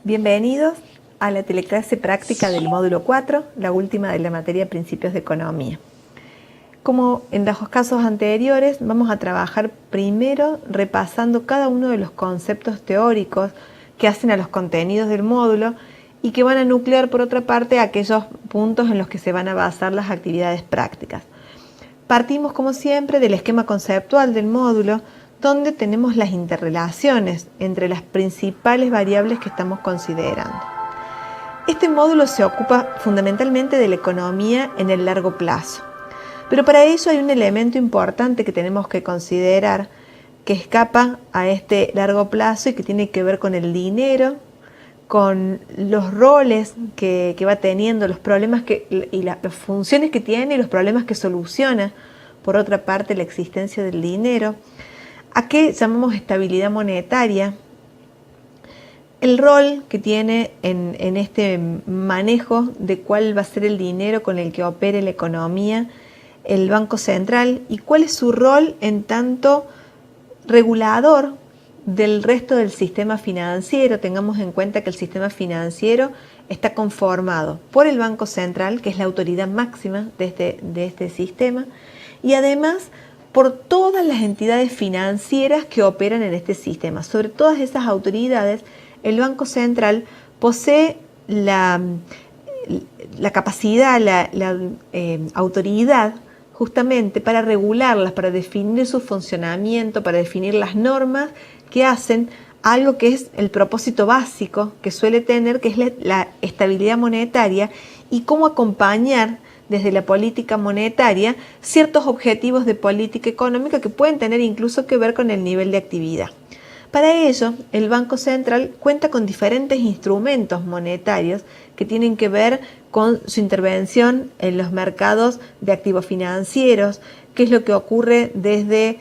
Bienvenidos a la teleclase práctica del módulo 4, la última de la materia Principios de Economía. Como en los casos anteriores, vamos a trabajar primero repasando cada uno de los conceptos teóricos que hacen a los contenidos del módulo y que van a nuclear, por otra parte, aquellos puntos en los que se van a basar las actividades prácticas. Partimos, como siempre, del esquema conceptual del módulo, donde tenemos las interrelaciones entre las principales variables que estamos considerando. Este módulo se ocupa fundamentalmente de la economía en el largo plazo, pero para ello hay un elemento importante que tenemos que considerar que escapa a este largo plazo y que tiene que ver con el dinero, con los roles que va teniendo, los problemas y las funciones que tiene y los problemas que soluciona, por otra parte, la existencia del dinero. ¿A qué llamamos estabilidad monetaria? El rol que tiene en este manejo de cuál va a ser el dinero con el que opere la economía el Banco Central y cuál es su rol en tanto regulador del resto del sistema financiero. Tengamos en cuenta que el sistema financiero está conformado por el Banco Central, que es la autoridad máxima de este sistema, y además por todas las entidades financieras que operan en este sistema. Sobre todas esas autoridades, el Banco Central posee la capacidad, la autoridad justamente para regularlas, para definir su funcionamiento, para definir las normas que hacen algo que es el propósito básico que suele tener, que es la estabilidad monetaria, y cómo acompañar desde la política monetaria ciertos objetivos de política económica que pueden tener incluso que ver con el nivel de actividad. Para ello, el Banco Central cuenta con diferentes instrumentos monetarios que tienen que ver con su intervención en los mercados de activos financieros, qué es lo que ocurre desde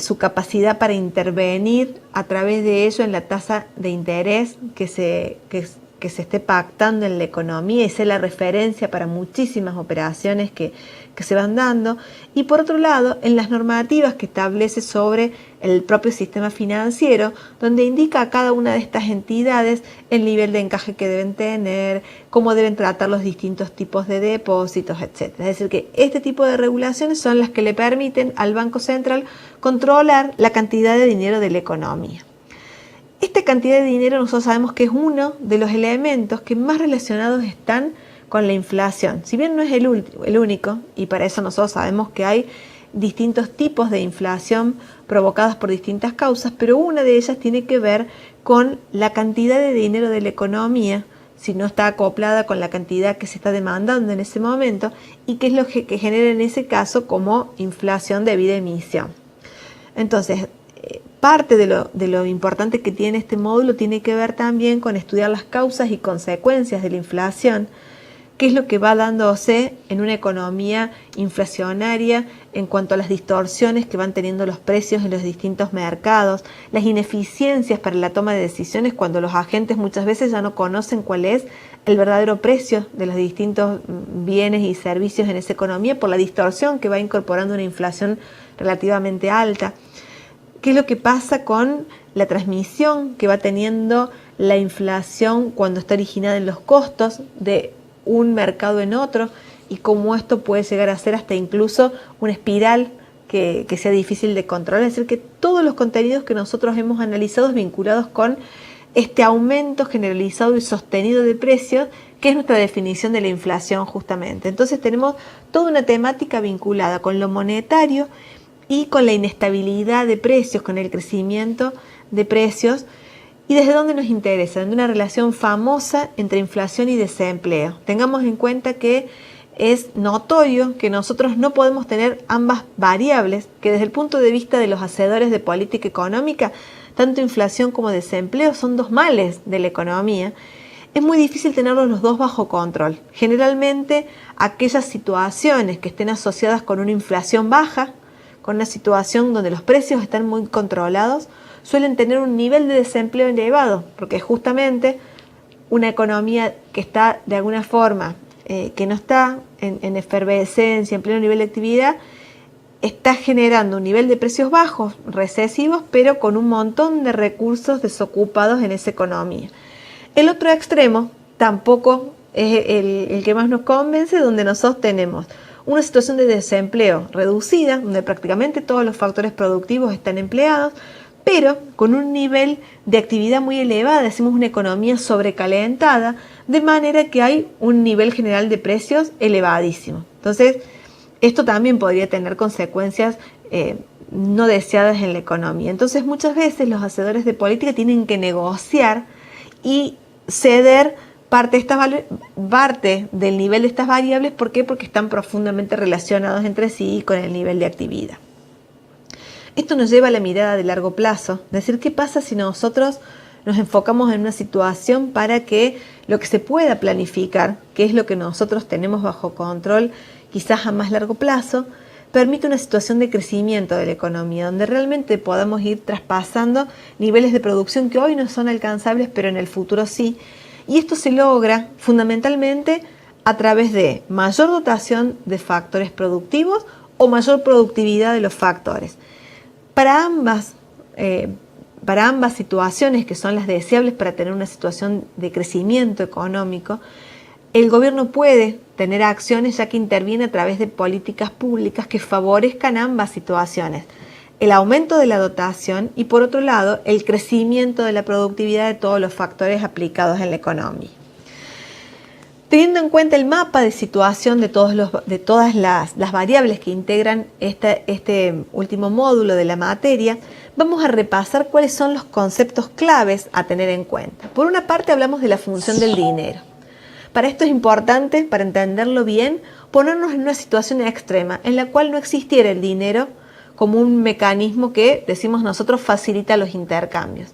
su capacidad para intervenir a través de ello en la tasa de interés que se esté pactando en la economía y sea la referencia para muchísimas operaciones que se van dando, y por otro lado en las normativas que establece sobre el propio sistema financiero, donde indica a cada una de estas entidades el nivel de encaje que deben tener, cómo deben tratar los distintos tipos de depósitos, etc. Es decir, que este tipo de regulaciones son las que le permiten al Banco Central controlar la cantidad de dinero de la economía. Esta cantidad de dinero nosotros sabemos que es uno de los elementos que más relacionados están con la inflación. Si bien no es el único, y para eso nosotros sabemos que hay distintos tipos de inflación provocadas por distintas causas, pero una de ellas tiene que ver con la cantidad de dinero de la economía, si no está acoplada con la cantidad que se está demandando en ese momento, y qué es lo que genera en ese caso como inflación debida emisión. Entonces, parte de lo importante que tiene este módulo tiene que ver también con estudiar las causas y consecuencias de la inflación, qué es lo que va dándose en una economía inflacionaria en cuanto a las distorsiones que van teniendo los precios en los distintos mercados, las ineficiencias para la toma de decisiones cuando los agentes muchas veces ya no conocen cuál es el verdadero precio de los distintos bienes y servicios en esa economía por la distorsión que va incorporando una inflación relativamente alta. ¿Qué es lo que pasa con la transmisión que va teniendo la inflación cuando está originada en los costos de un mercado en otro y cómo esto puede llegar a ser hasta incluso una espiral que sea difícil de controlar? Es decir, que todos los contenidos que nosotros hemos analizado vinculados con este aumento generalizado y sostenido de precios, que es nuestra definición de la inflación justamente. Entonces tenemos toda una temática vinculada con lo monetario y con la inestabilidad de precios, con el crecimiento de precios. ¿Y desde dónde nos interesa? De una relación famosa entre inflación y desempleo. Tengamos en cuenta que es notorio que nosotros no podemos tener ambas variables, que desde el punto de vista de los hacedores de política económica, tanto inflación como desempleo son dos males de la economía. Es muy difícil tenerlos los dos bajo control. Generalmente, aquellas situaciones que estén asociadas con una inflación baja, con una situación donde los precios están muy controlados, suelen tener un nivel de desempleo elevado, porque justamente una economía que está de alguna forma, que no está en efervescencia, en pleno nivel de actividad, está generando un nivel de precios bajos, recesivos, pero con un montón de recursos desocupados en esa economía. El otro extremo tampoco es el que más nos convence, donde nosotros tenemos una situación de desempleo reducida, donde prácticamente todos los factores productivos están empleados, pero con un nivel de actividad muy elevada, decimos una economía sobrecalentada, de manera que hay un nivel general de precios elevadísimo. Entonces, esto también podría tener consecuencias no deseadas en la economía. Entonces, muchas veces los hacedores de política tienen que negociar y ceder parte del nivel de estas variables. ¿Por qué? Porque están profundamente relacionados entre sí y con el nivel de actividad. Esto nos lleva a la mirada de largo plazo, es decir, ¿qué pasa si nosotros nos enfocamos en una situación para que lo que se pueda planificar, que es lo que nosotros tenemos bajo control, quizás a más largo plazo, permite una situación de crecimiento de la economía, donde realmente podamos ir traspasando niveles de producción que hoy no son alcanzables, pero en el futuro sí? Y esto se logra fundamentalmente a través de mayor dotación de factores productivos o mayor productividad de los factores. Para ambas situaciones, que son las deseables para tener una situación de crecimiento económico, el gobierno puede tener acciones ya que interviene a través de políticas públicas que favorezcan ambas situaciones: el aumento de la dotación y, por otro lado, el crecimiento de la productividad de todos los factores aplicados en la economía. Teniendo en cuenta el mapa de situación de todas las variables que integran este último módulo de la materia, vamos a repasar cuáles son los conceptos claves a tener en cuenta. Por una parte, hablamos de la función del dinero. Para esto es importante, para entenderlo bien, ponernos en una situación extrema en la cual no existiera el dinero como un mecanismo que, decimos nosotros, facilita los intercambios.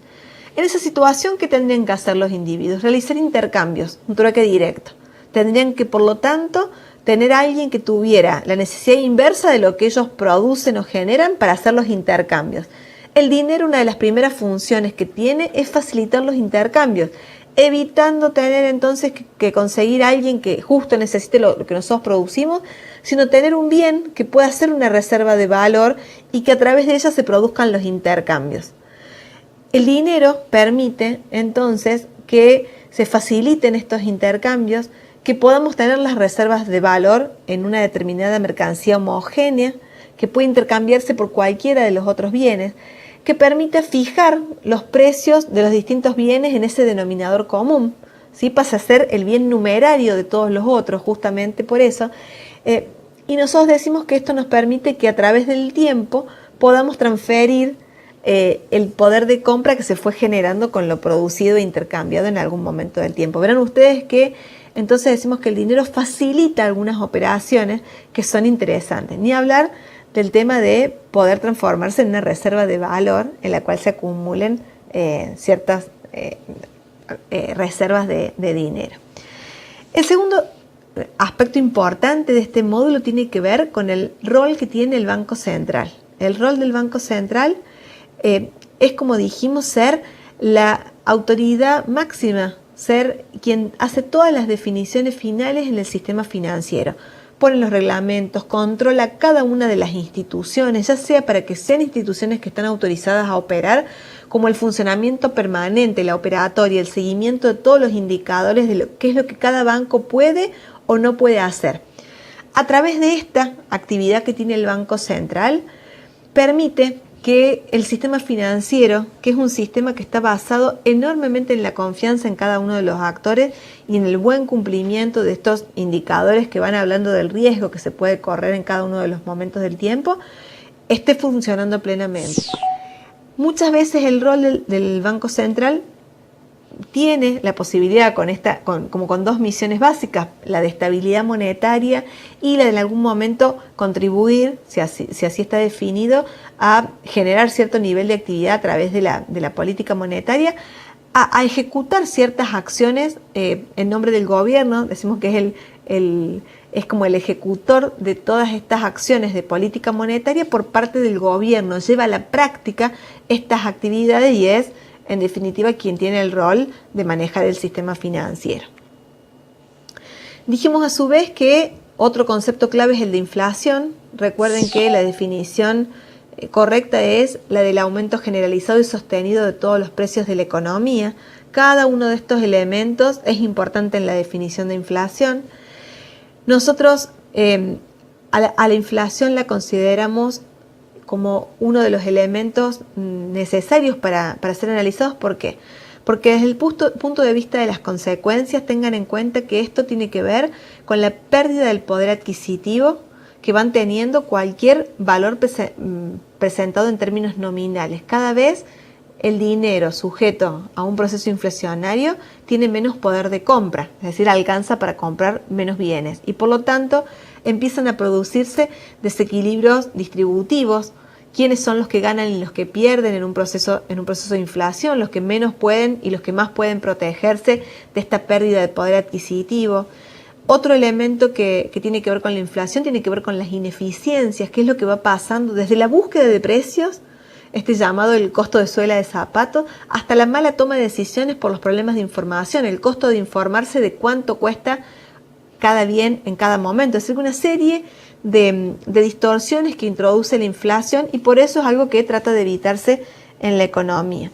En esa situación, ¿qué tendrían que hacer los individuos? Realizar intercambios, un trueque directo. Tendrían que, por lo tanto, tener a alguien que tuviera la necesidad inversa de lo que ellos producen o generan para hacer los intercambios. El dinero, una de las primeras funciones que tiene es facilitar los intercambios, evitando tener entonces que conseguir a alguien que justo necesite lo que nosotros producimos, sino tener un bien que pueda ser una reserva de valor y que a través de ella se produzcan los intercambios. El dinero permite entonces que se faciliten estos intercambios, que podamos tener las reservas de valor en una determinada mercancía homogénea que puede intercambiarse por cualquiera de los otros bienes, que permite fijar los precios de los distintos bienes en ese denominador común, ¿sí? Pasa a ser el bien numerario de todos los otros, justamente por eso. Y nosotros decimos que esto nos permite que a través del tiempo podamos transferir el poder de compra que se fue generando con lo producido e intercambiado en algún momento del tiempo. Verán ustedes que entonces decimos que el dinero facilita algunas operaciones que son interesantes. Ni hablar del tema de poder transformarse en una reserva de valor en la cual se acumulen ciertas reservas de dinero. El segundo aspecto importante de este módulo tiene que ver con el rol que tiene el Banco Central. El rol del Banco Central es, como dijimos, ser la autoridad máxima, ser quien hace todas las definiciones finales en el sistema financiero. Pone los reglamentos, controla cada una de las instituciones, ya sea para que sean instituciones que están autorizadas a operar, como el funcionamiento permanente, la operatoria, el seguimiento de todos los indicadores de qué es lo que cada banco puede o no puede hacer. A través de esta actividad que tiene el Banco Central, permite que el sistema financiero, que es un sistema que está basado enormemente en la confianza en cada uno de los actores y en el buen cumplimiento de estos indicadores que van hablando del riesgo que se puede correr en cada uno de los momentos del tiempo, esté funcionando plenamente. Muchas veces el rol del Banco Central tiene la posibilidad como con dos misiones básicas, la de estabilidad monetaria y la de en algún momento contribuir, si así está definido, a generar cierto nivel de actividad a través de la política monetaria, a ejecutar ciertas acciones en nombre del gobierno. Decimos que es como el ejecutor de todas estas acciones de política monetaria por parte del gobierno, lleva a la práctica estas actividades y es, en definitiva, quien tiene el rol de manejar el sistema financiero. Dijimos a su vez que otro concepto clave es el de inflación. Recuerden que la definición correcta es la del aumento generalizado y sostenido de todos los precios de la economía, Cada uno de estos elementos es importante en la definición de inflación. Nosotros a la inflación la consideramos como uno de los elementos necesarios para ser analizados. ¿Por qué? Porque desde el punto de vista de las consecuencias, tengan en cuenta que esto tiene que ver con la pérdida del poder adquisitivo que van teniendo cualquier valor presentado en términos nominales. Cada vez el dinero sujeto a un proceso inflacionario tiene menos poder de compra, es decir, alcanza para comprar menos bienes y por lo tanto empiezan a producirse desequilibrios distributivos. ¿Quiénes son los que ganan y los que pierden en un proceso de inflación? Los que menos pueden y los que más pueden protegerse de esta pérdida de poder adquisitivo. Otro elemento que tiene que ver con la inflación tiene que ver con las ineficiencias, que es lo que va pasando desde la búsqueda de precios, llamado el costo de suela de zapato, hasta la mala toma de decisiones por los problemas de información, el costo de informarse de cuánto cuesta cada bien en cada momento. Es decir, una serie de distorsiones que introduce la inflación y por eso es algo que trata de evitarse en la economía.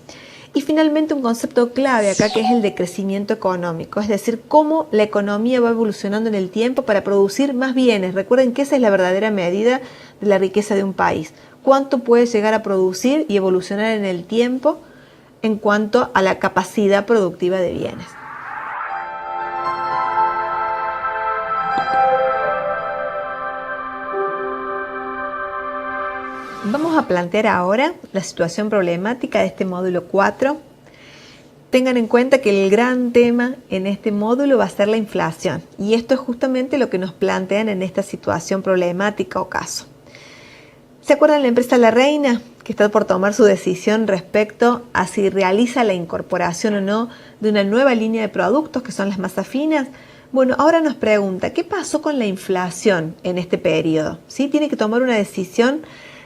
Y finalmente un concepto clave acá que es el de crecimiento económico, es decir, cómo la economía va evolucionando en el tiempo para producir más bienes. Recuerden que esa es la verdadera medida de la riqueza de un país. Cuánto puede llegar a producir y evolucionar en el tiempo en cuanto a la capacidad productiva de bienes. Vamos a plantear ahora la situación problemática de este módulo 4. Tengan en cuenta que el gran tema en este módulo va a ser la inflación y esto es justamente lo que nos plantean en esta situación problemática o caso. ¿Se acuerdan la empresa La Reina que está por tomar su decisión respecto a si realiza la incorporación o no de una nueva línea de productos que son las masas finas? Bueno, ahora nos pregunta, ¿qué pasó con la inflación en este periodo? ¿Sí? Tiene que tomar una decisión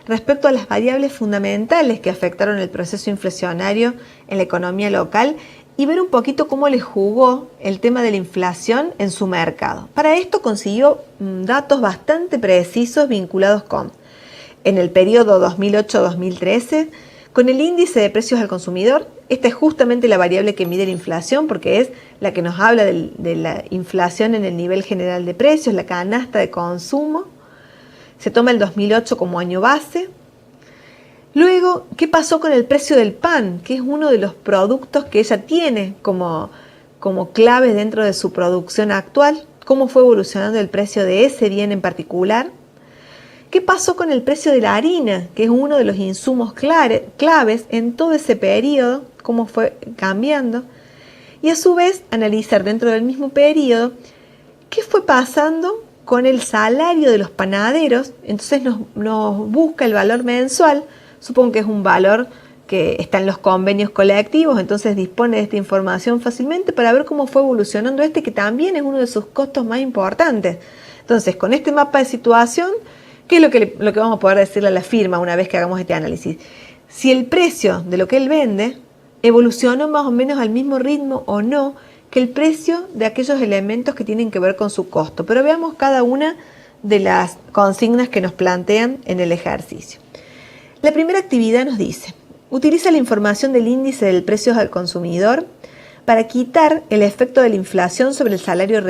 respecto a las variables fundamentales que afectaron el proceso inflacionario en la economía local y ver un poquito cómo le jugó el tema de la inflación en su mercado. Para esto consiguió datos bastante precisos vinculados con, en el periodo 2008-2013, con el índice de precios al consumidor. Esta es justamente la variable que mide la inflación porque es la que nos habla de la inflación en el nivel general de precios, la canasta de consumo. Se toma el 2008 como año base. Luego, ¿qué pasó con el precio del pan? Que es uno de los productos que ella tiene como clave dentro de su producción actual. ¿Cómo fue evolucionando el precio de ese bien en particular? ¿Qué pasó con el precio de la harina? Que es uno de los insumos claves en todo ese periodo. ¿Cómo fue cambiando? Y a su vez, analizar dentro del mismo periodo qué fue pasando con el salario de los panaderos. Entonces nos busca el valor mensual, supongo que es un valor que está en los convenios colectivos, entonces dispone de esta información fácilmente para ver cómo fue evolucionando que también es uno de sus costos más importantes. Entonces, con este mapa de situación, ¿qué es lo que vamos a poder decirle a la firma una vez que hagamos este análisis? Si el precio de lo que él vende evolucionó más o menos al mismo ritmo o no que el precio de aquellos elementos que tienen que ver con su costo. Pero veamos cada una de las consignas que nos plantean en el ejercicio. La primera actividad nos dice, utiliza la información del índice del precio al consumidor para quitar el efecto de la inflación sobre el salario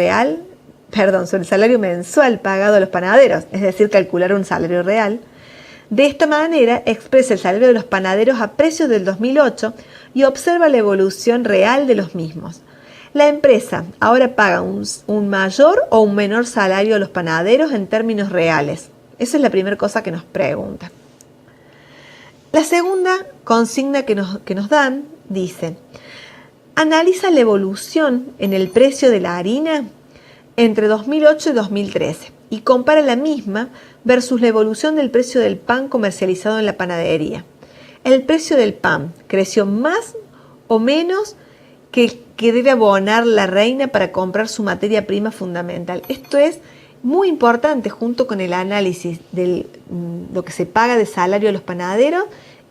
mensual pagado a los panaderos, es decir, calcular un salario real. De esta manera, expresa el salario de los panaderos a precios del 2008 y observa la evolución real de los mismos. La empresa ahora paga un mayor o un menor salario a los panaderos en términos reales. Esa es la primera cosa que nos preguntan. La segunda consigna que nos dan dice, analiza la evolución en el precio de la harina entre 2008 y 2013 y compara la misma versus la evolución del precio del pan comercializado en la panadería. El precio del pan creció más o menos que debe abonar La Reina para comprar su materia prima fundamental. Esto es muy importante junto con el análisis de lo que se paga de salario a los panaderos,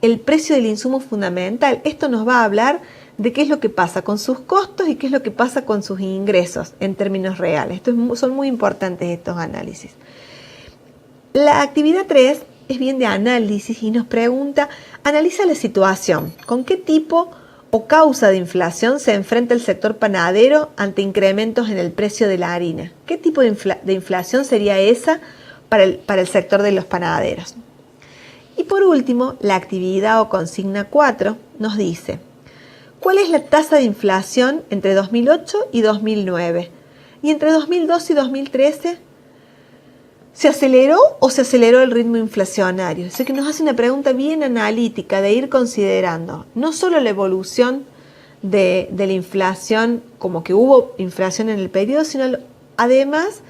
el precio del insumo fundamental. Esto nos va a hablar de qué es lo que pasa con sus costos y qué es lo que pasa con sus ingresos en términos reales. Son muy importantes estos análisis. La actividad 3 es bien de análisis y nos pregunta, analiza la situación, con qué tipo o causa de inflación se enfrenta el sector panadero ante incrementos en el precio de la harina? ¿Qué tipo de inflación sería esa para el sector de los panaderos? Y por último, la actividad o consigna 4 nos dice: ¿cuál es la tasa de inflación entre 2008 y 2009? Y entre 2012 y 2013, ¿se aceleró o se aceleró el ritmo inflacionario? Es decir, que nos hace una pregunta bien analítica de ir considerando no solo la evolución de la inflación, como que hubo inflación en el periodo, sino además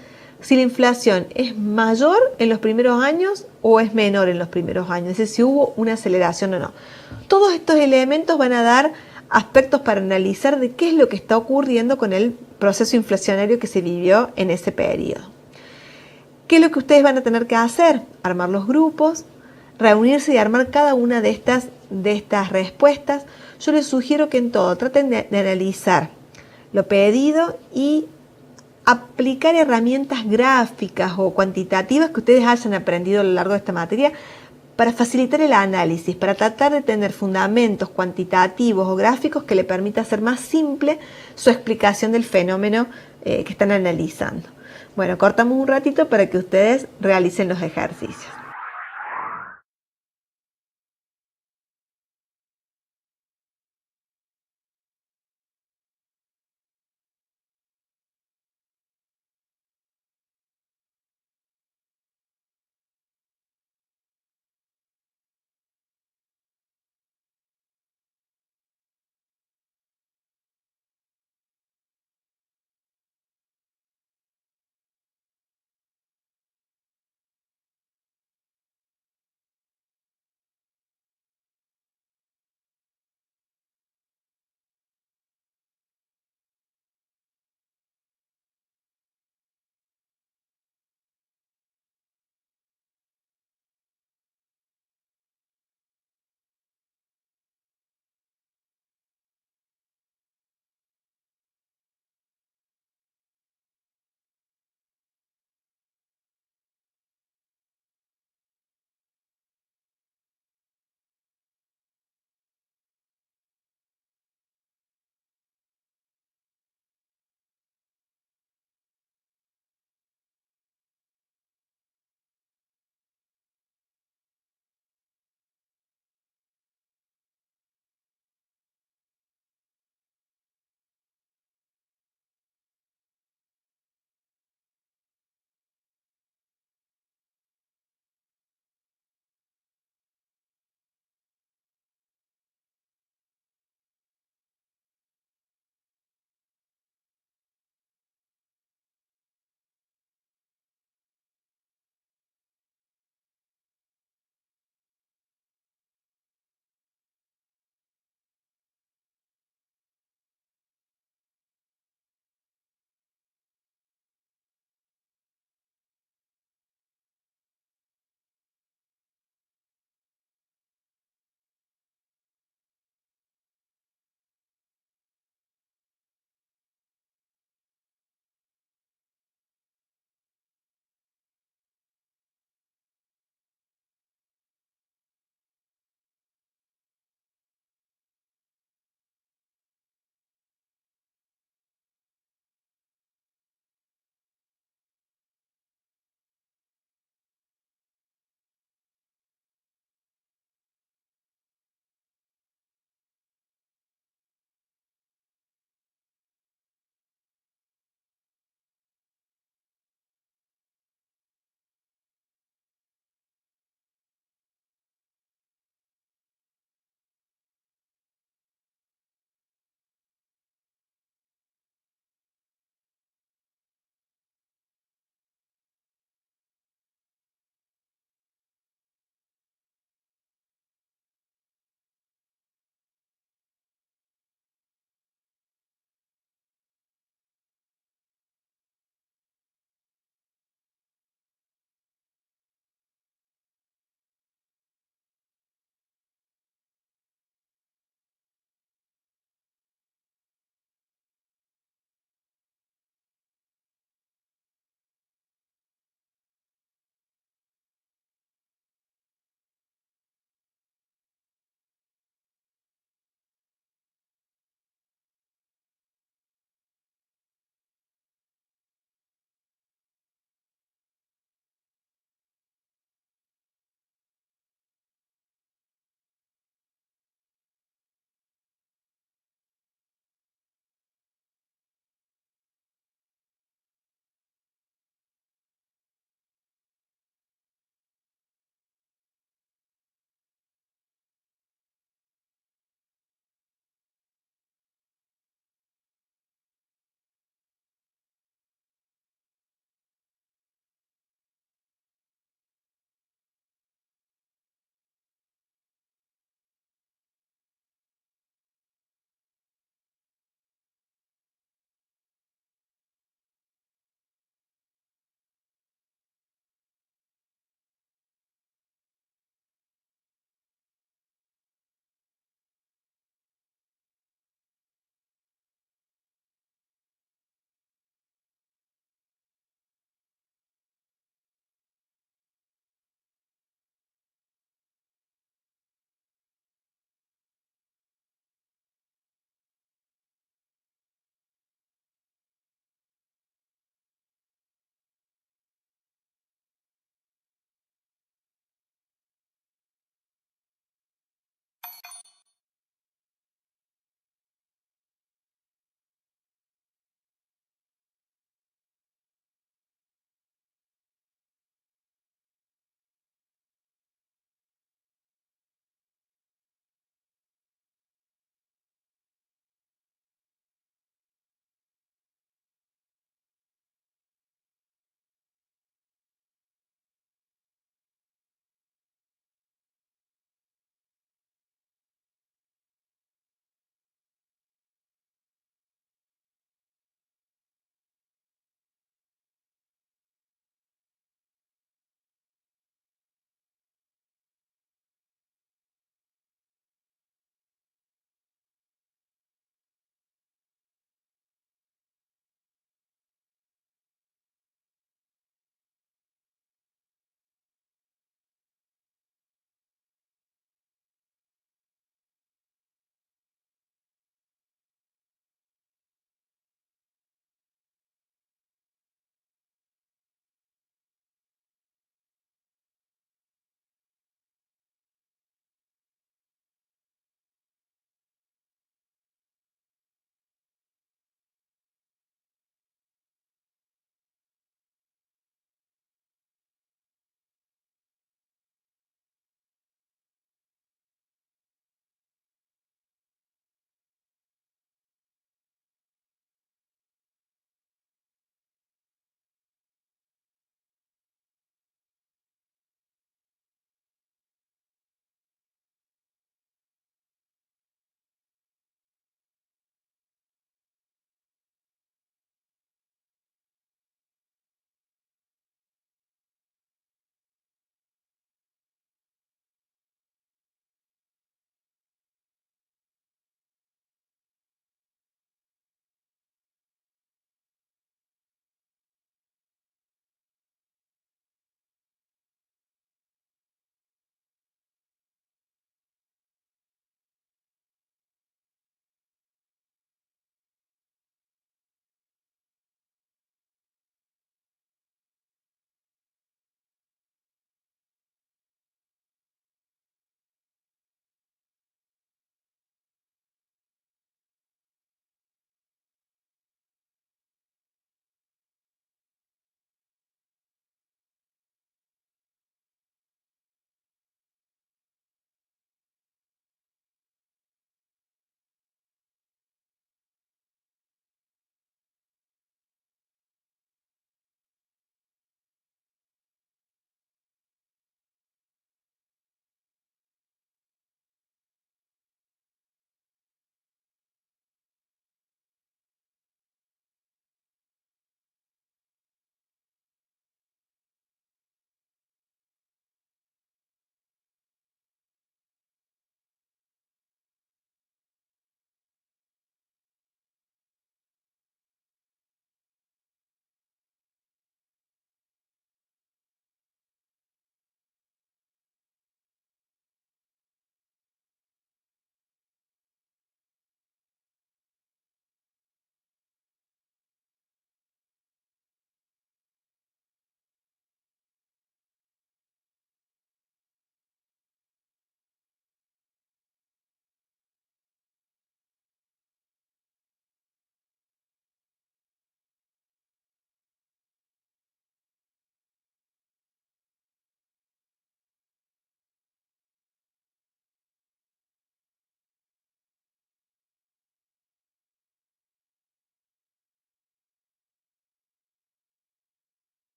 si la inflación es mayor en los primeros años o es menor en los primeros años, es decir, si hubo una aceleración o no. Todos estos elementos van a dar aspectos para analizar de qué es lo que está ocurriendo con el proceso inflacionario que se vivió en ese periodo. ¿Qué es lo que ustedes van a tener que hacer? Armar los grupos, reunirse y armar cada una de estas respuestas. Yo les sugiero que en todo traten de analizar lo pedido y aplicar herramientas gráficas o cuantitativas que ustedes hayan aprendido a lo largo de esta materia para facilitar el análisis, para tratar de tener fundamentos cuantitativos o gráficos que le permita hacer más simple su explicación del fenómeno que están analizando. Bueno, cortamos un ratito para que ustedes realicen los ejercicios.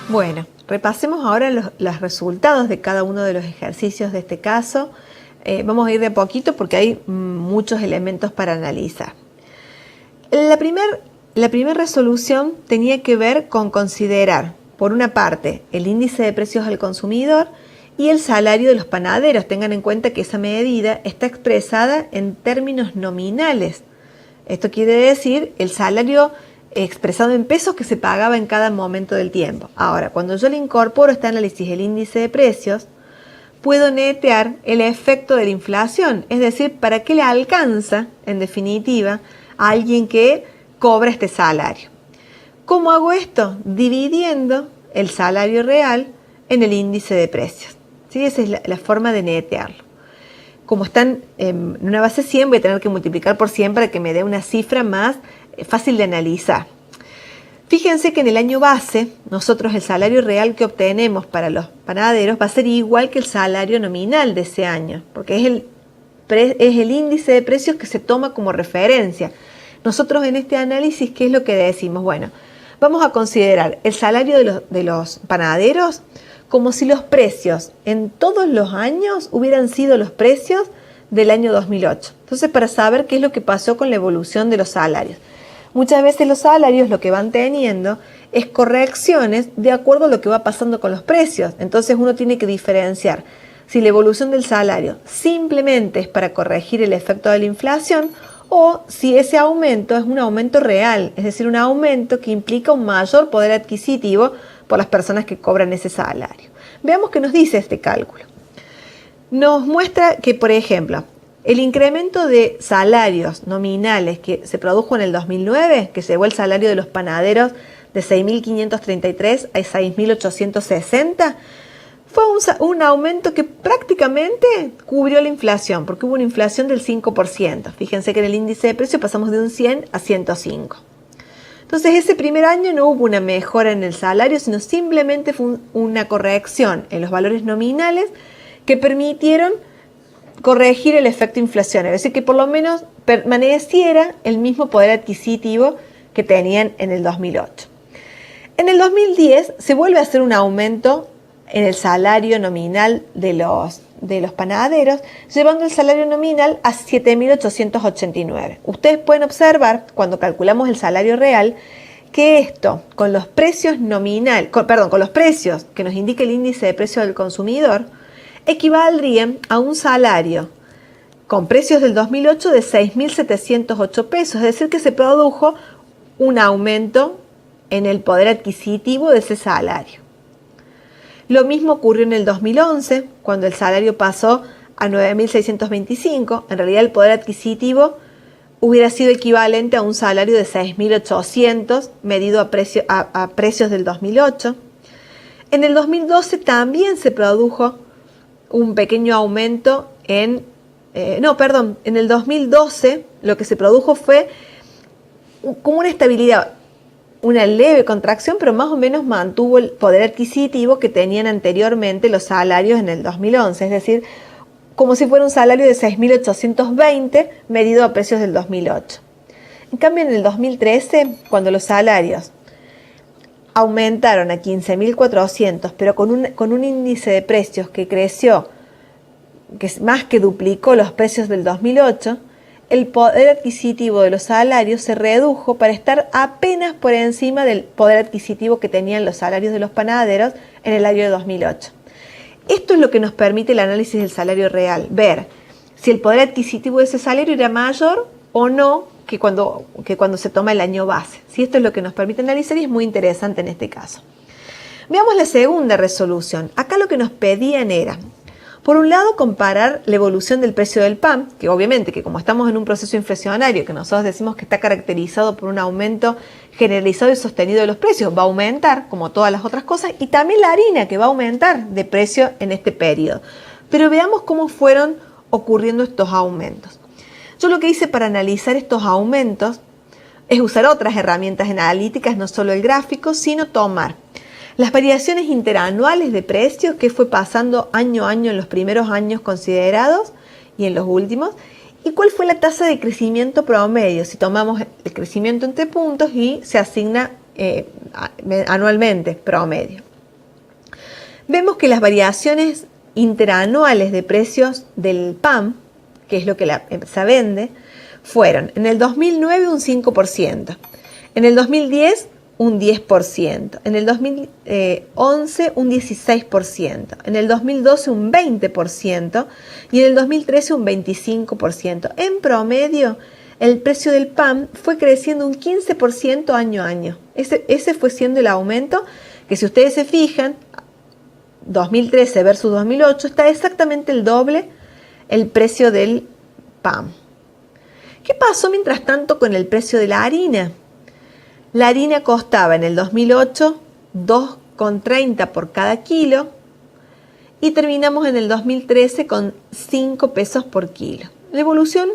Bueno, repasemos ahora los resultados de cada uno de los ejercicios de este caso. Vamos a ir de a poquito porque hay muchos elementos para analizar. La primera resolución tenía que ver con considerar, por una parte, el índice de precios al consumidor y el salario de los panaderos. Tengan en cuenta que esa medida está expresada en términos nominales. Esto quiere decir el salario expresado en pesos que se pagaba en cada momento del tiempo. Ahora, cuando yo le incorporo a este análisis el índice de precios, puedo netear el efecto de la inflación, es decir, para qué le alcanza, en definitiva, a alguien que cobra este salario. ¿Cómo hago esto? Dividiendo el salario real en el índice de precios. ¿Sí? Esa es la forma de netearlo. Como están en una base 100, voy a tener que multiplicar por 100 para que me dé una cifra más fácil de analizar. Fíjense que en el año base, nosotros el salario real que obtenemos para los panaderos va a ser igual que el salario nominal de ese año, porque es el índice de precios que se toma como referencia. Nosotros en este análisis, ¿qué es lo que decimos? Bueno, vamos a considerar el salario de los panaderos como si los precios en todos los años hubieran sido los precios del año 2008. Entonces, para saber qué es lo que pasó con la evolución de los salarios. Muchas veces los salarios lo que van teniendo es correcciones de acuerdo a lo que va pasando con los precios. Entonces uno tiene que diferenciar si la evolución del salario simplemente es para corregir el efecto de la inflación o si ese aumento es un aumento real, es decir, un aumento que implica un mayor poder adquisitivo por las personas que cobran ese salario. Veamos qué nos dice este cálculo. Nos muestra que, por ejemplo, el incremento de salarios nominales que se produjo en el 2009, que llevó el salario de los panaderos de 6.533 a 6.860, fue un aumento que prácticamente cubrió la inflación, porque hubo una inflación del 5%. Fíjense que en el índice de precios pasamos de un 100 a 105. Entonces, ese primer año no hubo una mejora en el salario, sino simplemente fue una corrección en los valores nominales que permitieron corregir el efecto inflacionario, es decir, que por lo menos permaneciera el mismo poder adquisitivo que tenían en el 2008. En el 2010 se vuelve a hacer un aumento en el salario nominal de los panaderos, llevando el salario nominal a 7.889. Ustedes pueden observar, cuando calculamos el salario real, que esto, con los precios con los precios que nos indica el índice de precios del consumidor, equivaldrían a un salario con precios del 2008 de 6.708 pesos, es decir, que se produjo un aumento en el poder adquisitivo de ese salario. Lo mismo ocurrió en el 2011, cuando el salario pasó a 9.625. En realidad el poder adquisitivo hubiera sido equivalente a un salario de 6.800 medido a precios del 2008. En el 2012 también se produjo un pequeño aumento en el 2012 lo que se produjo fue como una estabilidad, una leve contracción, pero más o menos mantuvo el poder adquisitivo que tenían anteriormente los salarios en el 2011, es decir, como si fuera un salario de 6.820 medido a precios del 2008. En cambio, en el 2013, cuando los salarios aumentaron a 15.400, pero con un índice de precios que creció, que más que duplicó los precios del 2008, el poder adquisitivo de los salarios se redujo para estar apenas por encima del poder adquisitivo que tenían los salarios de los panaderos en el año 2008. Esto es lo que nos permite el análisis del salario real, ver si el poder adquisitivo de ese salario era mayor o no que cuando se toma el año base. Si esto es lo que nos permite analizar y es muy interesante en este caso. Veamos la segunda resolución. Acá lo que nos pedían era, por un lado, comparar la evolución del precio del pan, que obviamente que como estamos en un proceso inflacionario, que nosotros decimos que está caracterizado por un aumento generalizado y sostenido de los precios, va a aumentar como todas las otras cosas, y también la harina, que va a aumentar de precio en este periodo. Pero veamos cómo fueron ocurriendo estos aumentos. Yo lo que hice para analizar estos aumentos es usar otras herramientas analíticas, no solo el gráfico, sino tomar las variaciones interanuales de precios que fue pasando año a año en los primeros años considerados y en los últimos, y cuál fue la tasa de crecimiento promedio, si tomamos el crecimiento entre puntos y se asigna anualmente promedio. vemos que las variaciones interanuales de precios del pan, que es lo que la empresa vende, fueron en el 2009 un 5%, en el 2010 un 10%, en el 2011 un 16%, en el 2012 un 20% y en el 2013 un 25%. En promedio, el precio del pan fue creciendo un 15% año a año. Ese fue siendo el aumento que, si ustedes se fijan, 2013 versus 2008 está exactamente el doble el precio del pan. ¿Qué pasó mientras tanto con el precio de la harina? La harina costaba en el 2008 2,30 por cada kilo y terminamos en el 2013 con 5 pesos por kilo. La evolución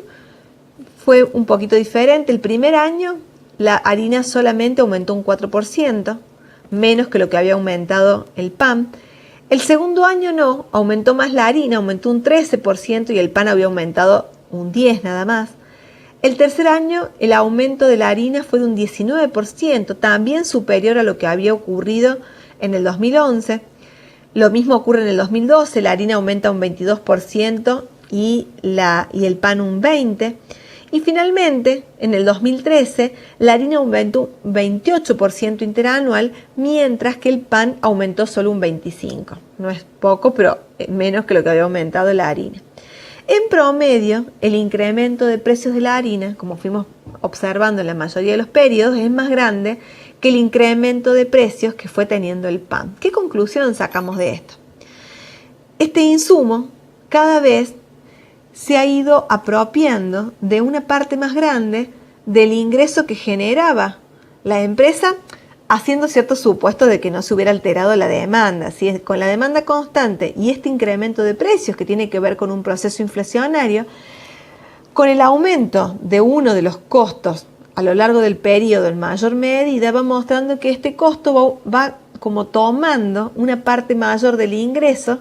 fue un poquito diferente. El primer año la harina solamente aumentó un 4%, menos que lo que había aumentado el pan. El segundo año no, aumentó más la harina, aumentó un 13% y el pan había aumentado un 10% nada más. El tercer año el aumento de la harina fue de un 19%, también superior a lo que había ocurrido en el 2011. Lo mismo ocurre en el 2012, la harina aumenta un 22% y el pan un 20%. Y finalmente, en el 2013, la harina aumentó un 28% interanual, mientras que el pan aumentó solo un 25%. No es poco, pero menos que lo que había aumentado la harina. En promedio, el incremento de precios de la harina, como fuimos observando en la mayoría de los periodos, es más grande que el incremento de precios que fue teniendo el pan. ¿Qué conclusión sacamos de esto? Este insumo cada vez se ha ido apropiando de una parte más grande del ingreso que generaba la empresa, haciendo ciertos supuestos de que no se hubiera alterado la demanda. Si es con la demanda constante y este incremento de precios que tiene que ver con un proceso inflacionario, con el aumento de uno de los costos a lo largo del periodo en mayor medida, va mostrando que este costo va como tomando una parte mayor del ingreso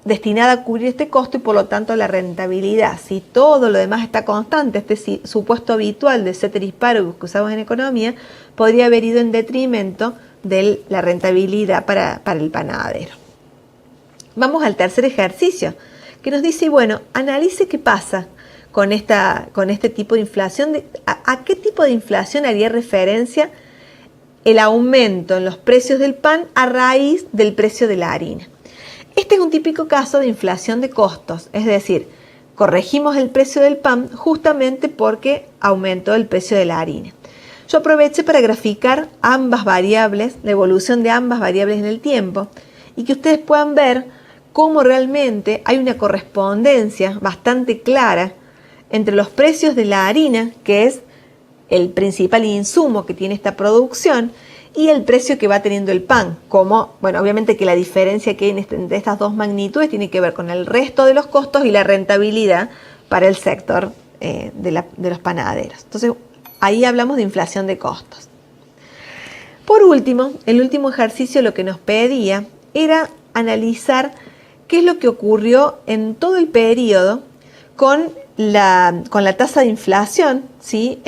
destinada a cubrir este costo y por lo tanto la rentabilidad. Si todo lo demás está constante, este supuesto habitual de ceteris paribus que usamos en economía, podría haber ido en detrimento de la rentabilidad para el panadero. Vamos al tercer ejercicio, que nos dice, bueno, analice qué pasa con este tipo de inflación. ¿A qué tipo de inflación haría referencia el aumento en los precios del pan a raíz del precio de la harina? Este es un típico caso de inflación de costos, es decir, corregimos el precio del pan justamente porque aumentó el precio de la harina. Yo aproveché para graficar ambas variables, la evolución de ambas variables en el tiempo, y que ustedes puedan ver cómo realmente hay una correspondencia bastante clara entre los precios de la harina, que es el principal insumo que tiene esta producción, y el precio que va teniendo el pan, obviamente que la diferencia que hay entre estas dos magnitudes tiene que ver con el resto de los costos y la rentabilidad para el sector de los panaderos. Entonces, ahí hablamos de inflación de costos. Por último, el último ejercicio lo que nos pedía era analizar qué es lo que ocurrió en todo el periodo con la tasa de inflación, ¿sí?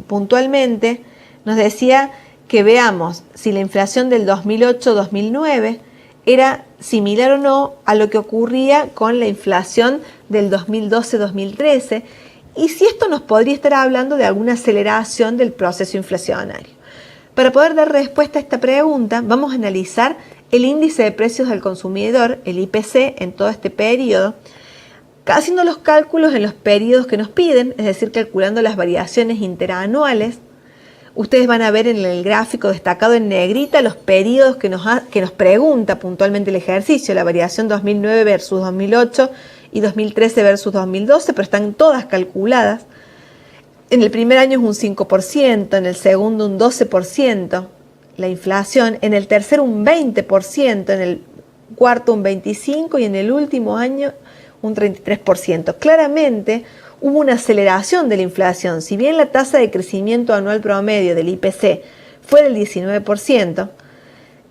Puntualmente nos decía que veamos si la inflación del 2008-2009 era similar o no a lo que ocurría con la inflación del 2012-2013 y si esto nos podría estar hablando de alguna aceleración del proceso inflacionario. Para poder dar respuesta a esta pregunta, vamos a analizar el índice de precios del consumidor, el IPC, en todo este periodo, haciendo los cálculos en los periodos que nos piden, es decir, calculando las variaciones interanuales. Ustedes van a ver en el gráfico destacado en negrita los periodos que nos pregunta puntualmente el ejercicio, la variación 2009 versus 2008 y 2013 versus 2012, pero están todas calculadas. En el primer año es un 5%, en el segundo un 12% la inflación, en el tercero un 20%, en el cuarto un 25% y en el último año un 33%. Claramente hubo una aceleración de la inflación. Si bien la tasa de crecimiento anual promedio del IPC fue del 19%,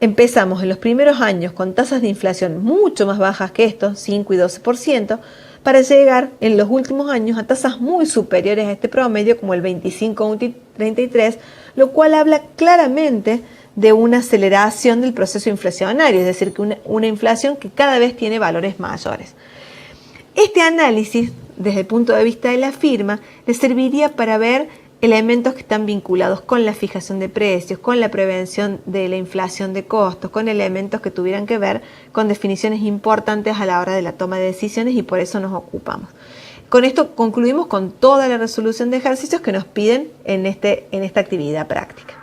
empezamos en los primeros años con tasas de inflación mucho más bajas que estos, 5 y 12%, para llegar en los últimos años a tasas muy superiores a este promedio, como el 25 o 33%, lo cual habla claramente de una aceleración del proceso inflacionario, es decir, que una inflación que cada vez tiene valores mayores. Este análisis, desde el punto de vista de la firma, le serviría para ver elementos que están vinculados con la fijación de precios, con la prevención de la inflación de costos, con elementos que tuvieran que ver con definiciones importantes a la hora de la toma de decisiones, y por eso nos ocupamos. Con esto concluimos con toda la resolución de ejercicios que nos piden en esta actividad práctica.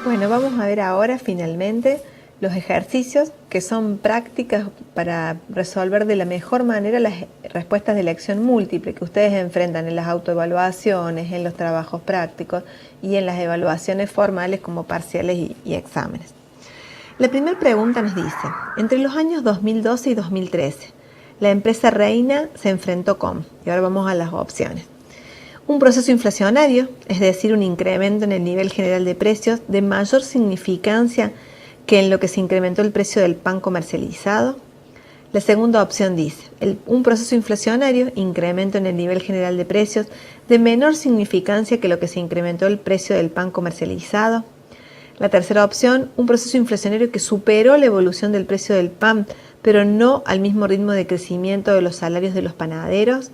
Bueno, vamos a ver ahora finalmente los ejercicios que son prácticas para resolver de la mejor manera las respuestas de elección múltiple que ustedes enfrentan en las autoevaluaciones, en los trabajos prácticos y en las evaluaciones formales como parciales y exámenes. La primera pregunta nos dice, entre los años 2012 y 2013, la empresa Reina se enfrentó con, y ahora vamos a las opciones, un proceso inflacionario, es decir, un incremento en el nivel general de precios de mayor significancia que en lo que se incrementó el precio del pan comercializado. La segunda opción dice, un proceso inflacionario, incremento en el nivel general de precios de menor significancia que lo que se incrementó el precio del pan comercializado. La tercera opción, un proceso inflacionario que superó la evolución del precio del pan, pero no al mismo ritmo de crecimiento de los salarios de los panaderos.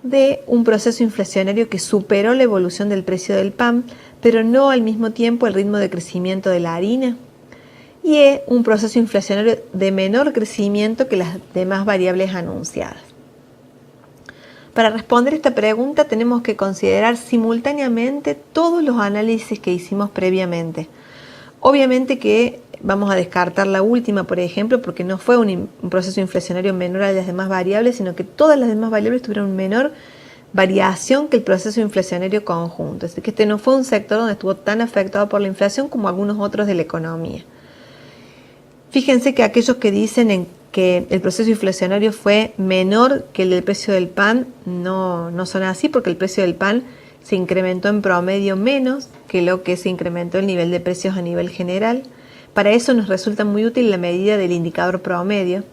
D, un proceso inflacionario que superó la evolución del precio del pan, pero no al mismo tiempo el ritmo de crecimiento de la harina. Y E, un proceso inflacionario de menor crecimiento que las demás variables anunciadas. Para responder esta pregunta tenemos que considerar simultáneamente todos los análisis que hicimos previamente. Obviamente que vamos a descartar la última, por ejemplo, porque no fue un proceso inflacionario menor a las demás variables, sino que todas las demás variables tuvieron menor variación que el proceso inflacionario conjunto. Así que este no fue un sector donde estuvo tan afectado por la inflación como algunos otros de la economía. Fíjense que aquellos que dicen que el proceso inflacionario fue menor que el del precio del pan, no son así, porque el precio del pan se incrementó en promedio menos que lo que se incrementó el nivel de precios a nivel general. Para eso nos resulta muy útil la medida del indicador promedio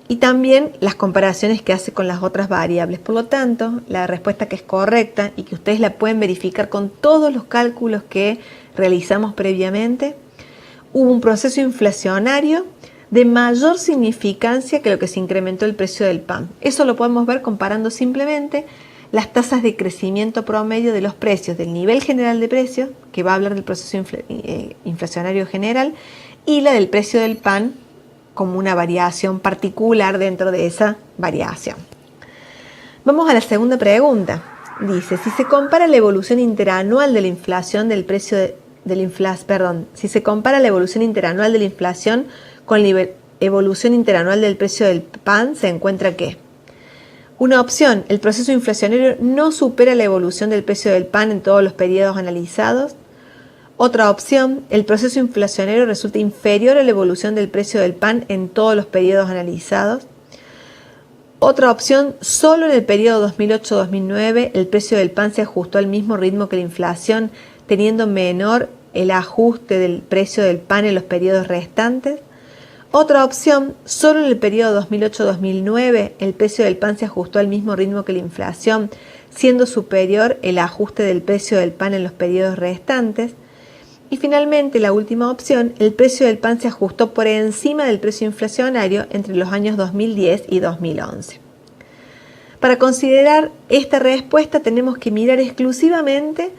y también las comparaciones que hace con las otras variables. Por lo tanto, la respuesta que es correcta y que ustedes la pueden verificar con todos los cálculos que realizamos previamente, hubo un proceso inflacionario de mayor significancia que lo que se incrementó el precio del pan. Eso lo podemos ver comparando simplemente las tasas de crecimiento promedio de los precios del nivel general de precios, que va a hablar del proceso inflacionario general, y la del precio del pan como una variación particular dentro de esa variación. Vamos a la segunda pregunta. Dice, si se compara la evolución interanual de la inflación del precio si se compara la evolución interanual de la inflación con la evolución interanual del precio del pan, se encuentra que una opción, el proceso inflacionario no supera la evolución del precio del pan en todos los periodos analizados. Otra opción, el proceso inflacionario resulta inferior a la evolución del precio del pan en todos los periodos analizados. Otra opción, solo en el periodo 2008-2009 el precio del pan se ajustó al mismo ritmo que la inflación, teniendo menor el ajuste del precio del pan en los periodos restantes. Otra opción, solo en el periodo 2008-2009 el precio del pan se ajustó al mismo ritmo que la inflación, siendo superior el ajuste del precio del pan en los periodos restantes. Y finalmente, la última opción, el precio del pan se ajustó por encima del precio inflacionario entre los años 2010 y 2011. Para considerar esta respuesta tenemos que mirar exclusivamente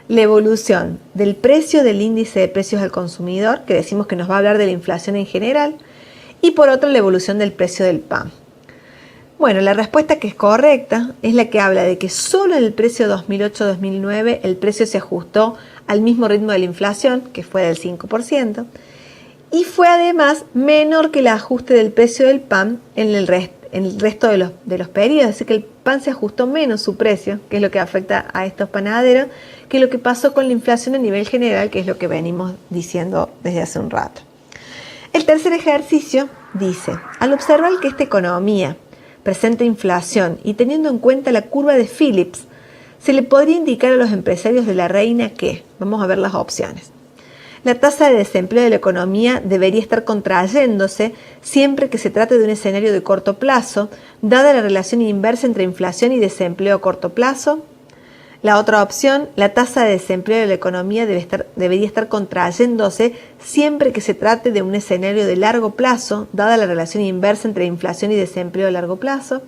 la evolución del precio del índice de precios al consumidor, que decimos que nos va a hablar de la inflación en general, y por otro la evolución del precio del pan. Bueno, la respuesta que es correcta es la que habla de que solo en el precio 2008-2009 el precio se ajustó al mismo ritmo de la inflación, que fue del 5%, y fue además menor que el ajuste del precio del pan en el resto de los periodos, así que el pan se ajustó menos su precio, que es lo que afecta a estos panaderos, que lo que pasó con la inflación a nivel general, que es lo que venimos diciendo desde hace un rato. El tercer ejercicio dice, al observar que esta economía presenta inflación y teniendo en cuenta la curva de Phillips, se le podría indicar a los empresarios de la Reina que, vamos a ver las opciones, la tasa de desempleo de la economía debería estar contrayéndose siempre que se trate de un escenario de corto plazo, dada la relación inversa entre inflación y desempleo a corto plazo. La otra opción, la tasa de desempleo de la economía debería estar contrayéndose siempre que se trate de un escenario de largo plazo, dada la relación inversa entre inflación y desempleo a largo plazo.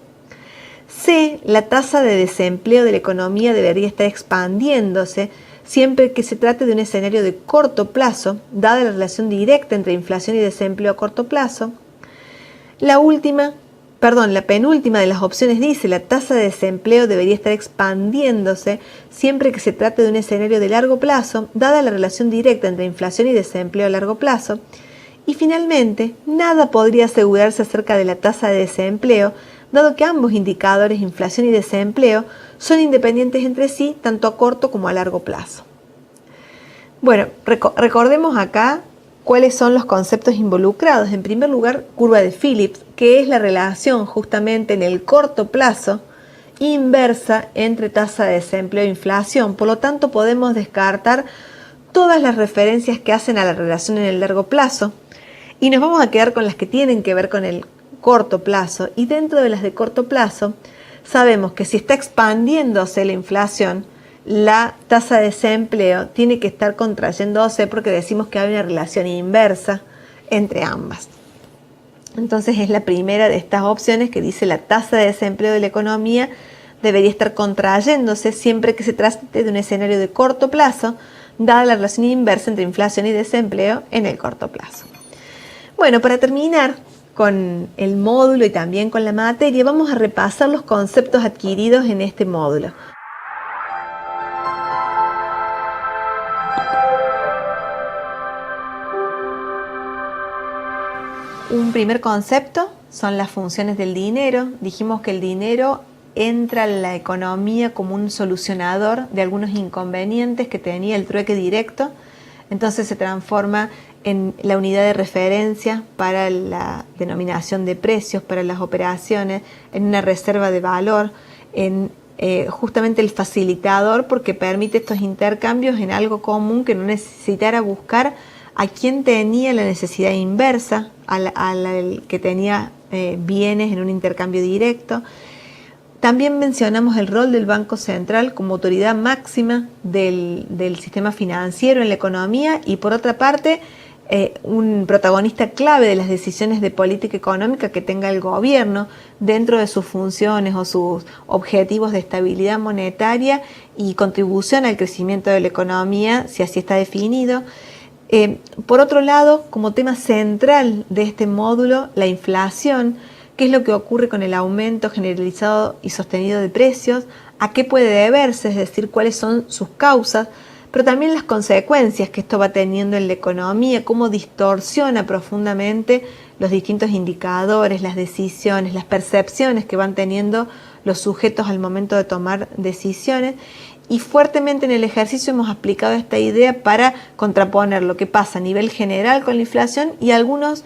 C, la tasa de desempleo de la economía debería estar expandiéndose siempre que se trate de un escenario de corto plazo, dada la relación directa entre inflación y desempleo a corto plazo. La penúltima de las opciones dice la tasa de desempleo debería estar expandiéndose siempre que se trate de un escenario de largo plazo, dada la relación directa entre inflación y desempleo a largo plazo. Y finalmente, nada podría asegurarse acerca de la tasa de desempleo, dado que ambos indicadores, inflación y desempleo, son independientes entre sí, tanto a corto como a largo plazo. Bueno, recordemos acá cuáles son los conceptos involucrados. En primer lugar, curva de Phillips, que es la relación justamente en el corto plazo inversa entre tasa de desempleo e inflación. Por lo tanto, podemos descartar todas las referencias que hacen a la relación en el largo plazo y nos vamos a quedar con las que tienen que ver con el corto plazo. Y dentro de las de corto plazo, sabemos que si está expandiéndose la inflación, la tasa de desempleo tiene que estar contrayéndose porque decimos que hay una relación inversa entre ambas. Entonces es la primera de estas opciones que dice la tasa de desempleo de la economía debería estar contrayéndose siempre que se trate de un escenario de corto plazo, dada la relación inversa entre inflación y desempleo en el corto plazo. Bueno, para terminar con el módulo y también con la materia, vamos a repasar los conceptos adquiridos en este módulo. Un primer concepto son las funciones del dinero. Dijimos que el dinero entra a la economía como un solucionador de algunos inconvenientes que tenía el trueque directo. Entonces se transforma en la unidad de referencia para la denominación de precios, para las operaciones, en una reserva de valor, en justamente el facilitador porque permite estos intercambios en algo común que no necesitara buscar a quien tenía la necesidad inversa, al que tenía bienes en un intercambio directo. También mencionamos el rol del Banco Central como autoridad máxima del sistema financiero en la economía y por otra parte un protagonista clave de las decisiones de política económica que tenga el gobierno dentro de sus funciones o sus objetivos de estabilidad monetaria y contribución al crecimiento de la economía, si así está definido. Por otro lado, como tema central de este módulo, la inflación, qué es lo que ocurre con el aumento generalizado y sostenido de precios, a qué puede deberse, es decir, cuáles son sus causas, pero también las consecuencias que esto va teniendo en la economía, cómo distorsiona profundamente los distintos indicadores, las decisiones, las percepciones que van teniendo los sujetos al momento de tomar decisiones. Y fuertemente en el ejercicio hemos aplicado esta idea para contraponer lo que pasa a nivel general con la inflación y algunas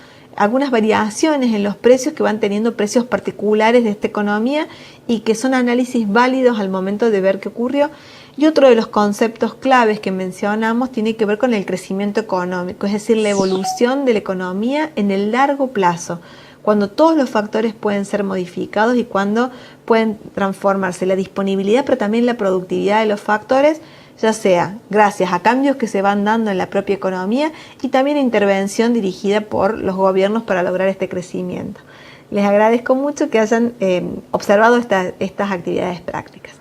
variaciones en los precios que van teniendo precios particulares de esta economía y que son análisis válidos al momento de ver qué ocurrió. Y otro de los conceptos claves que mencionamos tiene que ver con el crecimiento económico, es decir, la evolución de la economía en el largo plazo, cuando todos los factores pueden ser modificados y cuando pueden transformarse la disponibilidad, pero también la productividad de los factores, ya sea gracias a cambios que se van dando en la propia economía y también a intervención dirigida por los gobiernos para lograr este crecimiento. Les agradezco mucho que hayan observado estas actividades prácticas.